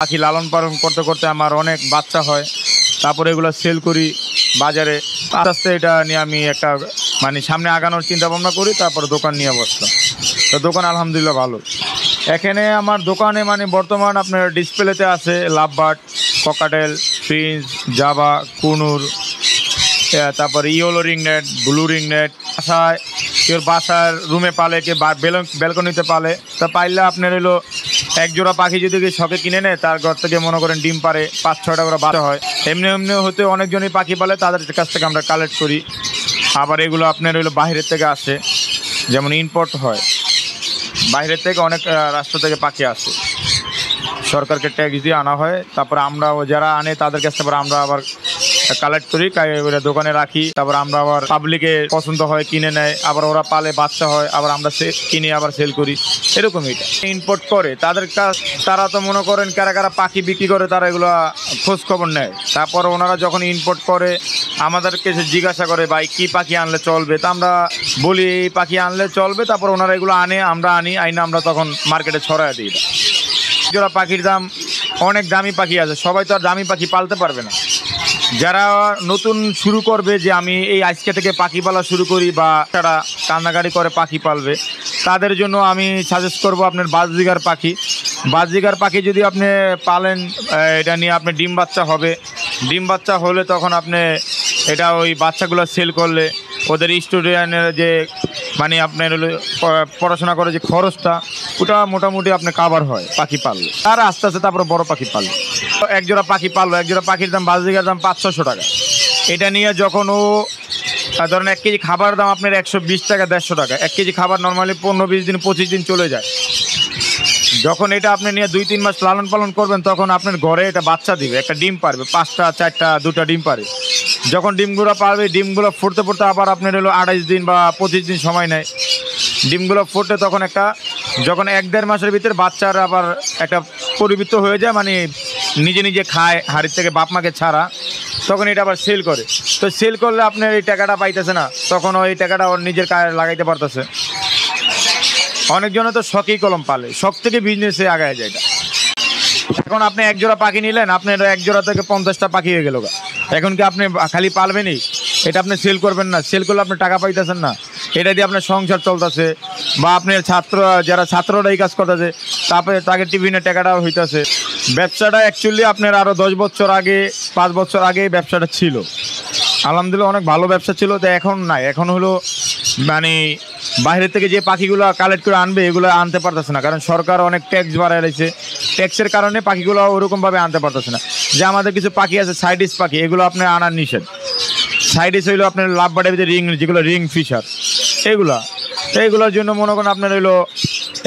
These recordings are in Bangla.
পাখি লালন পালন করতে করতে আমার অনেক বাচ্চা হয়, তারপরে এগুলো সেল করি বাজারে। আস্তে আস্তে এটা নিয়ে আমি একটা মানে সামনে আগানোর চিন্তা ভাবনা করি, তারপরে দোকান নিয়ে বসলাম। তো দোকান আলহামদুলিল্লাহ ভালো। এখানে আমার দোকানে মানে বর্তমান আপনার ডিসপ্লেতে আছে লাভবার্ড, ককাটেল, প্রিন্স, জাভা, কুনুর, তারপরে ইয়েলো রিংনেট, ব্লু রিংনেট। বাসায় কেউ বাসার রুমে পালে, কেউ ব্যালকনিতে পালে। তা পাইলে আপনার হলো এক জোড়া পাখি যদি শখে কিনে নেয়, তার ঘর থেকে মনে করেন ডিম পারে 5-6টা করে বাচ্চা হয়। এমনি হতে অনেকজনই পাখি পালে, তাদের কাছ থেকে আমরা কালেক্ট করি। আবার এগুলো আপনার হলো বাইরের থেকে আসে, যেমন ইম্পোর্ট হয় বাইরের থেকে, অনেক রাষ্ট্র থেকে পাখি আসে, সরকারকে ট্যাক্স দিয়ে আনা হয়। তারপরে আমরা যারা আনে তাদের কাছ থেকে আমরা আবার কালেক্ট করি, দোকানে রাখি। তারপর আমরা আবার পাবলিকে পছন্দ হয় কিনে নেয়, আবার ওরা পালে বাচ্চা হয়, আবার আমরা কিনে আবার সেল করি। এরকম এটা ইম্পোর্ট করে তাদের কাছ, তারা তো মনে করেন কারা কারা পাখি বিক্রি করে, তারা এগুলো খোঁজ খবর নেয়। তারপর ওনারা যখন ইম্পোর্ট করে আমাদেরকে জিজ্ঞাসা করে ভাই কী পাখি আনলে চলবে, তা আমরা বলি এই পাখি আনলে চলবে। তারপর ওনারা এগুলো আনে, আমরা আইনা আমরা তখন মার্কেটে ছড়ায় দিই। জোড়া পাখির দাম অনেক, দামি পাখি আছে, সবাই তো আর দামি পাখি পালতে পারবে না। যারা নতুন শুরু করবে যে আমি এই আজকে থেকে পাখি পালা শুরু করি, বা তারা কান্নাকাটি করে পাখি পালবে, তাদের জন্য আমি সাজেস্ট করব আপনার বাজরিগার পাখি। বাজরিগার পাখি যদি আপনি পালেন, এটা নিয়ে আপনি ডিম বাচ্চা হবে। ডিম বাচ্চা হলে তখন আপনি এটা ওই বাচ্চাগুলো সেল করলে ওদের স্টুডেন্টের যে মানে আপনার হলো পড়াশোনা করে যে খরচটা, ওটা মোটামুটি আপনার কাভার হয় পাখি পাললে। আর আস্তে আস্তে তারপরে বড় পাখি পাললে, এক জোড়া পাখি পাললো, এক জোড়া পাখির দাম বাজরিগার দাম 500-600 টাকা। এটা নিয়ে যখন ও ধরেন 1 কেজি খাবার দাম আপনার 120 টাকা, 150 টাকা। 1 কেজি খাবার নর্মালি 15-20 দিন 25 দিন চলে যায়। যখন এটা আপনি নিয়ে 2-3 মাস লালন পালন করবেন, তখন আপনার ঘরে এটা বাচ্চা দিবে, একটা ডিম পারবে, 5টা 4টা 2টা ডিম পারে। যখন ডিমগুলো পারবে, ডিমগুলো ফুটতে ফুটতে আবার আপনার হলো 28 দিন বা 25 দিন সময় নেয় ডিমগুলো ফুটে। তখন একটা যখন 1-1.5 মাসের ভিতরে বাচ্চার আবার একটা পরিবৃত্ত হয়ে যায়, মানে নিজে নিজে খায় হাড়ির থেকে বাপ মাকে ছাড়া, তখন এটা আবার সেল করে। তো সেল করলে আপনার এই টাকাটা পাইতেছে না, তখন ওই টাকাটা ওর নিজের কাজে লাগাইতে পারতেছে। অনেকজনে তো শখেই কলম পালে, শখ থেকে বিজনেসে আগায় যায়। এটা এখন আপনি এক জোড়া পাখি নিলেন, আপনার এক জোড়া থেকে 50টা পাখি হয়ে গেল। এখন কি আপনি খালি পালবেনই, এটা আপনি সেল করবেন না? সেল করলে আপনি টাকা পাইতেছেন না, এটা দিয়ে আপনার সংসার চলতেছে। বা আপনার যারা ছাত্ররা এই কাজ করতেছে, তারপরে তাকে টিফিনের টাকাটাও হইতেছে। ব্যবসাটা অ্যাকচুয়ালি আপনার আরও 10 বছর আগে, 5 বছর আগে ব্যবসাটা ছিল, আলহামদুলিল্লাহ অনেক ভালো ব্যবসা ছিল। তো এখন নাই, এখন হলো মানে বাইরের থেকে যে পাখিগুলো কালেক্ট করে আনবে, এগুলো আনতে পারতেছে না, কারণ সরকার অনেক ট্যাক্স বাড়ায় রয়েছে। ট্যাক্সের কারণে পাখিগুলো ওরকমভাবে আনতে পারতেছে না। যে আমাদের কিছু পাখি আছে সাইডিস পাখি, এগুলো আপনার আনার নিষেধ। সাইডিস হইলো আপনার লাভবার্ডের ভিতরে রিং, যেগুলো রিং ফিশার, এইগুলোর জন্য মনে করেন আপনার হইলো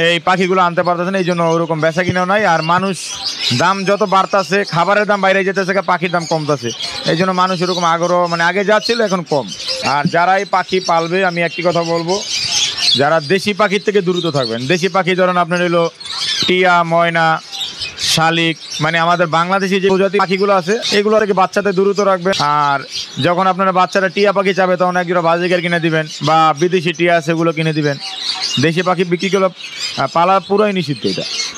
এই পাখিগুলো আনতে পারতেছে না। এই জন্য ওরকম বেচা কিনাও নাই। আর মানুষ দাম যত বাড়তেছে, খাবারের দাম বাইরে যেতেছে, পাখির দাম কমতেছে। এই জন্য মানুষ এরকম আগ্রহ, মানে আগে যা ছিল এখন কম। আর যারা এই পাখি পালবে, আমি একটি কথা বলবো, যারা দেশি পাখির থেকে দ্রুত থাকবেন। দেশি পাখি ধরেন আপনার হলো টিয়া, ময়না, শালিক, মানে আমাদের বাংলাদেশি যে প্রজাতি পাখিগুলো আছে, এগুলো থেকে বাচ্চাদের দ্রুত রাখবেন। আর যখন আপনারা বাচ্চারা টিয়া পাখি চাবে, তখন একজোড়া বাজিকার কিনে দিবেন, বা বিদেশি টিয়া আছে এগুলো কিনে দিবেন। দেশি পাখি বিক্রি করে পালা পুরোই নিষিদ্ধ এটা।